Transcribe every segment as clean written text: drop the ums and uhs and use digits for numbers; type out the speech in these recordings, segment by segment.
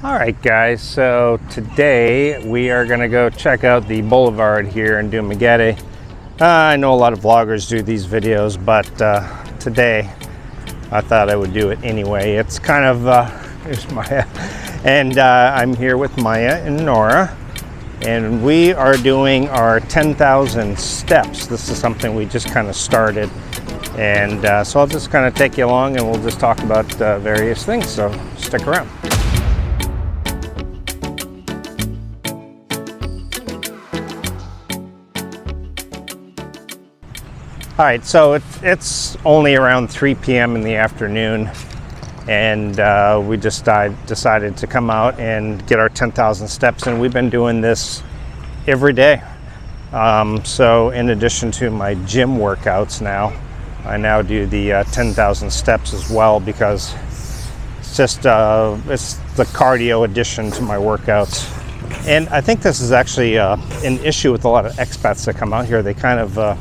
All right, guys, so today we are going to go check out the boulevard here in Dumaguete. I know a lot of vloggers do these videos, but today I thought I would do it anyway. It's kind of, here's Maya, and I'm here with Maya and Nora, and we are doing our 10,000 steps. This is something we just kind of started, and so I'll just kind of take you along and we'll just talk about various things, so stick around. All right, so it's only around 3 p.m. in the afternoon, and we just decided to come out and get our 10,000 steps, and we've been doing this every day. So in addition to my gym workouts now, I now do the 10,000 steps as well, because it's just it's the cardio addition to my workouts. And I think this is actually an issue with a lot of expats that come out here. They kind of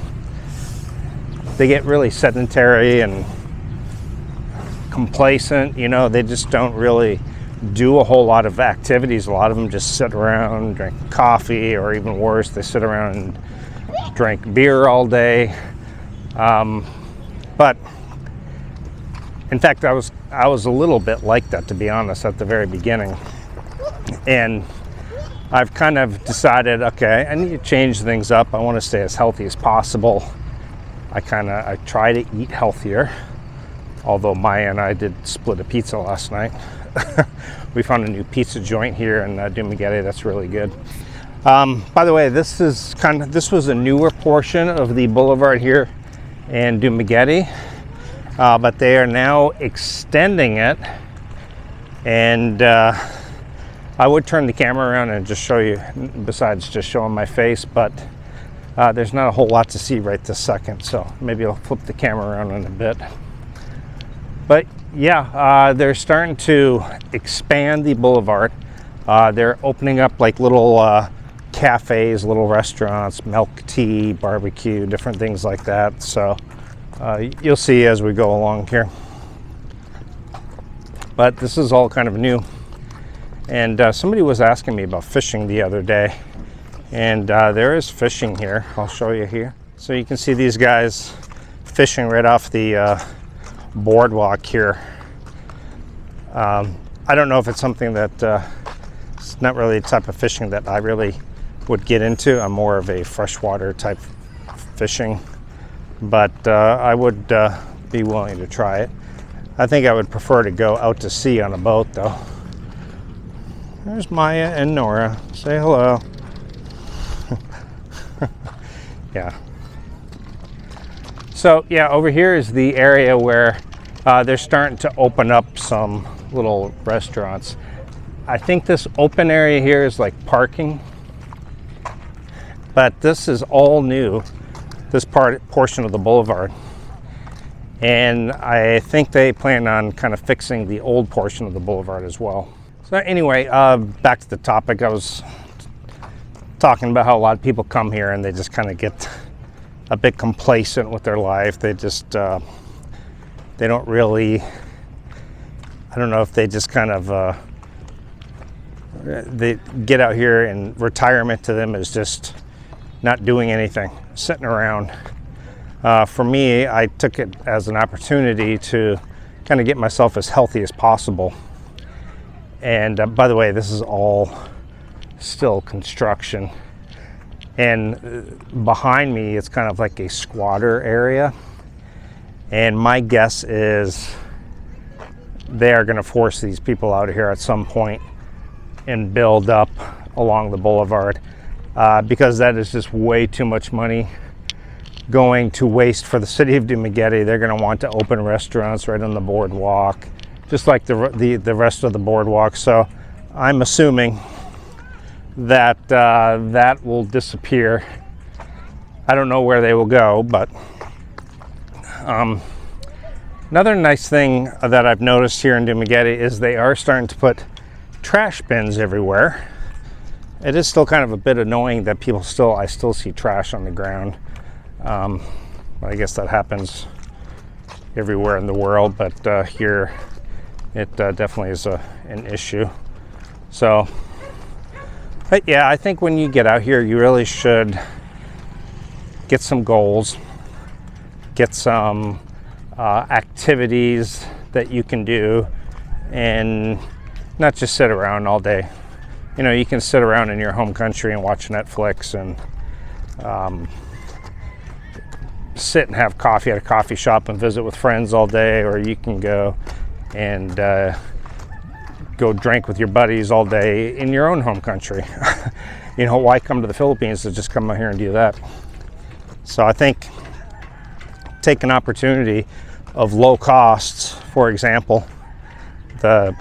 they get really sedentary and complacent, you know. They just don't really do a whole lot of activities. A lot of them just sit around, drink coffee, or even worse, they sit around and drink beer all day. But in fact, I was a little bit like that, to be honest, at the very beginning. And I've kind of decided, okay, I need to change things up. I want to stay as healthy as possible. I try to eat healthier, although Maya and I did split a pizza last night. We found a new pizza joint here in Dumaguete that's really good. By the way, this was a newer portion of the boulevard here in Dumaguete, but they are now extending it, and I would turn the camera around and just show you, besides just showing my face, but there's not a whole lot to see right this second, so maybe I'll flip the camera around in a bit. But yeah, they're starting to expand the boulevard. They're opening up like little cafes, little restaurants, milk tea, barbecue, different things like that. So you'll see as we go along here. But this is all kind of new. And somebody was asking me about fishing the other day. And there is fishing here. I'll show you here. So you can see these guys fishing right off the boardwalk here. I don't know if it's something that it's not really the type of fishing that I really would get into. I'm more of a freshwater type fishing, but I would be willing to try it. I think I would prefer to go out to sea on a boat, though. There's Maya and Nora. Say hello. Yeah. So yeah, over here is the area where they're starting to open up some little restaurants. I think this open area here is like parking, but this is all new, this portion of the boulevard. And I think they plan on kind of fixing the old portion of the boulevard as well. So anyway, back to the topic. I was talking about how a lot of people come here and they just kind of get a bit complacent with their life. They just they don't really, I don't know if they just kind of they get out here, and retirement to them is just not doing anything, sitting around. For me, I took it as an opportunity to kind of get myself as healthy as possible. And by the way, this is all still construction, and behind me it's kind of like a squatter area, and my guess is they are going to force these people out of here at some point and build up along the boulevard, because that is just way too much money going to waste for the city of Dumaguete. They're going to want to open restaurants right on the boardwalk, just like the rest of the boardwalk. So I'm assuming that that will disappear. I don't know where they will go, but another nice thing that I've noticed here in Dumaguete is they are starting to put trash bins everywhere. It is still kind of a bit annoying that I still see trash on the ground. I guess that happens everywhere in the world, but here it definitely is an issue. So, but yeah, I think when you get out here, you really should get some goals, get some activities that you can do, and not just sit around all day. You know, you can sit around in your home country and watch Netflix and sit and have coffee at a coffee shop and visit with friends all day, or you can go and go drink with your buddies all day in your own home country. You know, why come to the Philippines to just come out here and do that? So I think take an opportunity of low costs, for example, the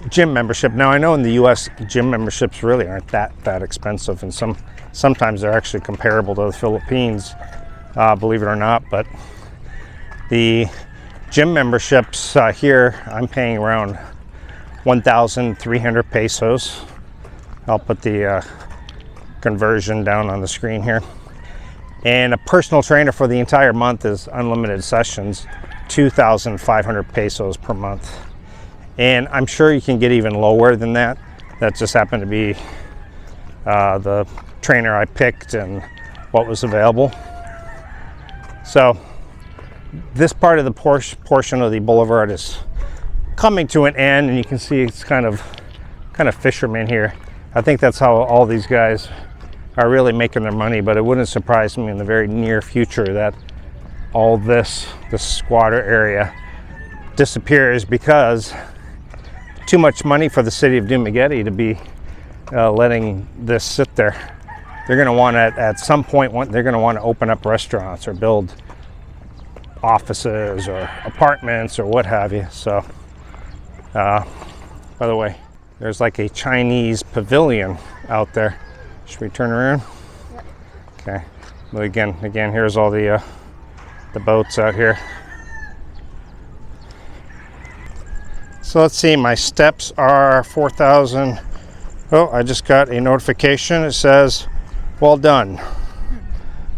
gym membership. Now I know in the US gym memberships really aren't that expensive, and sometimes they're actually comparable to the Philippines, believe it or not. But the gym memberships here, I'm paying around 1,300 pesos. I'll put the conversion down on the screen here. And a personal trainer for the entire month is unlimited sessions, 2,500 pesos per month. And I'm sure you can get even lower than that. That just happened to be the trainer I picked and what was available. So this part of the portion of the boulevard is coming to an end, and you can see it's kind of fishermen here. I think that's how all these guys are really making their money, but it wouldn't surprise me in the very near future that all this squatter area disappears, because too much money for the city of Dumaguete to be letting this sit there. They're going to want to, at some point, they're going to want to open up restaurants or build offices or apartments or what have you. So, by the way, there's like a Chinese pavilion out there. Should we turn around? Yep. Okay. But again, here's all the boats out here. So let's see, my steps are 4,000. Oh, I just got a notification. It says, well done.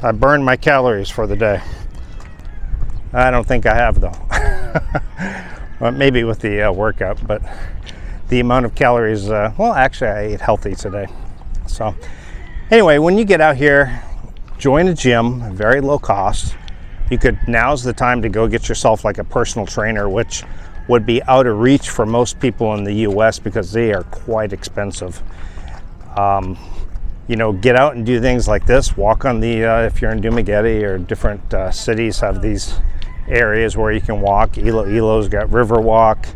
I burned my calories for the day. I don't think I have, though. Well, maybe with the workout, but the amount of calories, well, actually I ate healthy today. So anyway, when you get out here, join a gym, very low cost. Now's the time to go get yourself like a personal trainer, which would be out of reach for most people in the US because they are quite expensive. You know, get out and do things like this. Walk on the, if you're in Dumaguete or different cities have these areas where you can walk. Ilo's got Riverwalk.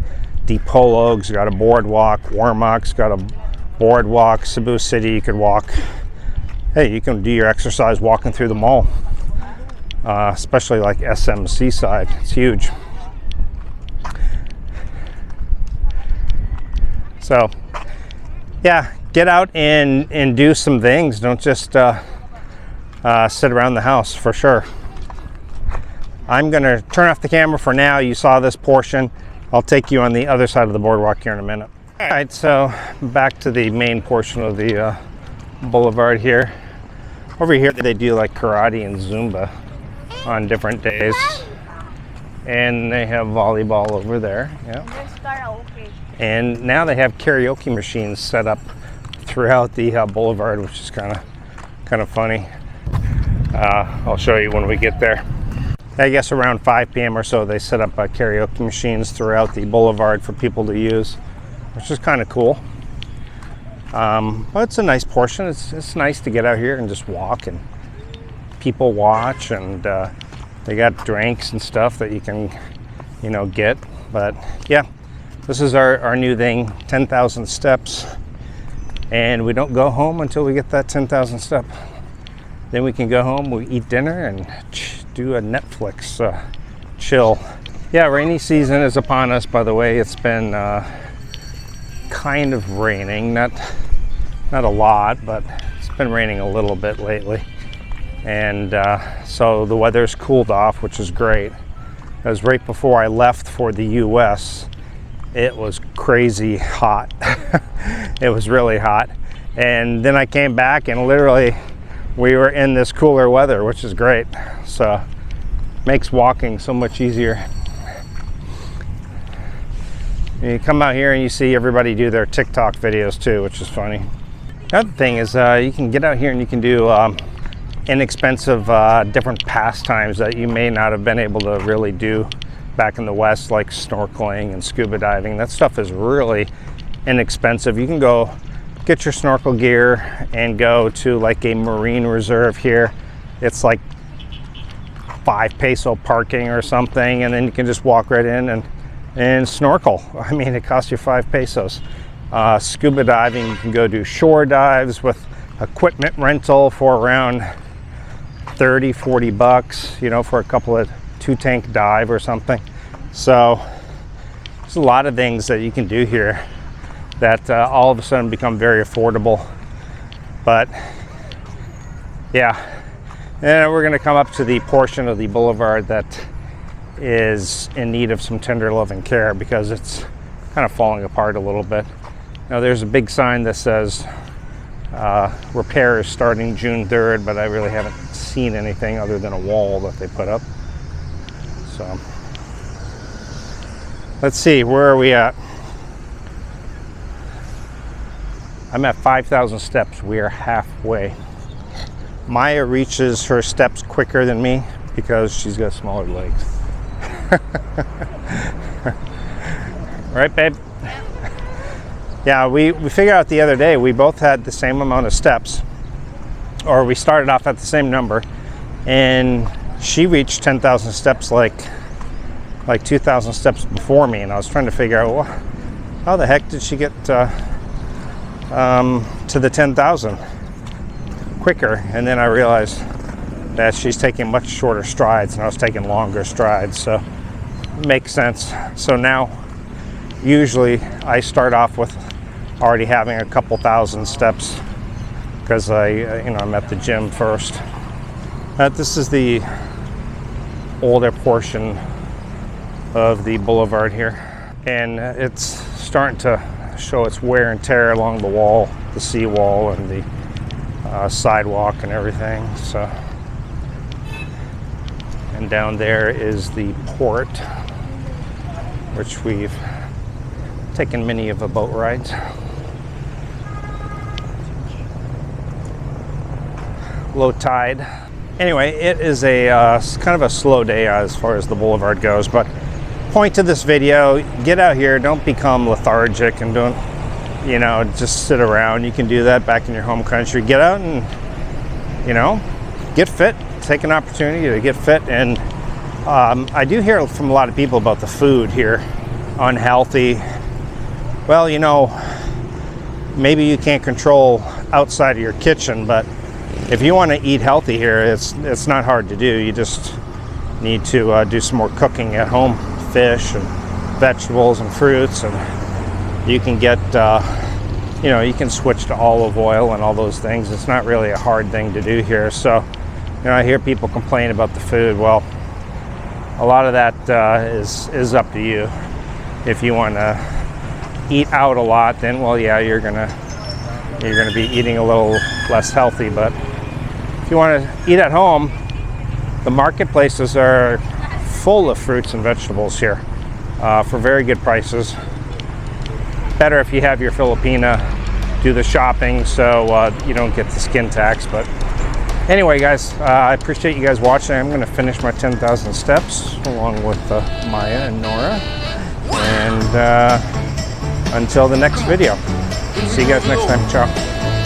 Dipolog's got a boardwalk. Warmock's got a boardwalk. Cebu City, you could walk. Hey, you can do your exercise walking through the mall. Especially like SM Seaside, it's huge. So, yeah, get out and do some things. Don't just sit around the house, for sure. I'm gonna turn off the camera for now. You saw this portion. I'll take you on the other side of the boardwalk here in a minute. All right, so back to the main portion of the boulevard here. Over here, they do like karate and Zumba on different days. And they have volleyball over there. Yeah. There's karaoke. And now they have karaoke machines set up throughout the boulevard, which is kind of funny. I'll show you when we get there. I guess around 5 p.m. or so, they set up karaoke machines throughout the boulevard for people to use, which is kind of cool. But it's a nice portion. It's nice to get out here and just walk and people watch, and they got drinks and stuff that you can, you know, get. But yeah, this is our new thing, 10,000 steps, and we don't go home until we get that 10,000 step. Then we can go home, we eat dinner, and do a Netflix chill. Yeah, rainy season is upon us, by the way. It's been kind of raining, not a lot, but it's been raining a little bit lately. And so the weather's cooled off, which is great. Because right before I left for the US, it was crazy hot. It was really hot. And then I came back and literally we were in this cooler weather, which is great. So makes walking so much easier. You come out here and you see everybody do their TikTok videos too, which is funny. The other thing is you can get out here and you can do inexpensive different pastimes that you may not have been able to really do back in the West, like snorkeling and scuba diving. That stuff is really inexpensive. You can go get your snorkel gear and go to like a marine reserve here. It's like 5 peso parking or something, and then you can just walk right in and snorkel. I mean, it costs you 5 pesos. Scuba diving, you can go do shore dives with equipment rental for around 30-40 bucks, you know, for a couple of 2-tank dive or something. So there's a lot of things that you can do here that all of a sudden become very affordable. But yeah, and we're going to come up to the portion of the boulevard that is in need of some tender love and care, because it's kind of falling apart a little bit. Now there's a big sign that says repair is starting June 3rd, but I really haven't seen anything other than a wall that they put up. So let's see, where are we at? I'm at 5,000 steps. We are halfway. Maya reaches her steps quicker than me because she's got smaller legs. Right, babe? Yeah, we figured out the other day we both had the same amount of steps, or we started off at the same number, and she reached 10,000 steps like 2,000 steps before me, and I was trying to figure out, well, how the heck did she get to the 10,000 quicker? And then I realized that she's taking much shorter strides and I was taking longer strides, so it makes sense. So now usually I start off with already having a couple thousand steps because I'm at the gym first. This is the older portion of the boulevard here, and it's starting to show its wear and tear along the wall, the seawall, and the sidewalk and everything. So, and down there is the port, which we've taken many of the boat rides. Low tide. Anyway, it is a kind of a slow day as far as the boulevard goes, but point to this video, get out here, don't become lethargic and don't, just sit around. You can do that back in your home country. Get out and, get fit, take an opportunity to get fit. And I do hear from a lot of people about the food here, unhealthy. Well, maybe you can't control outside of your kitchen, but if you want to eat healthy here, it's not hard to do. You just need to do some more cooking at home. Fish and vegetables and fruits, and you can get you can switch to olive oil and all those things. It's not really a hard thing to do here. So I hear people complain about the food. Well, a lot of that is up to you. If you want to eat out a lot, then yeah, you're gonna be eating a little less healthy. But if you want to eat at home, the marketplaces are full of fruits and vegetables here for very good prices. Better if you have your Filipina do the shopping, so you don't get the skin tax. But anyway, guys, I appreciate you guys watching. I'm going to finish my 10,000 steps along with Maya and Nora. And until the next video, see you guys next time. Ciao.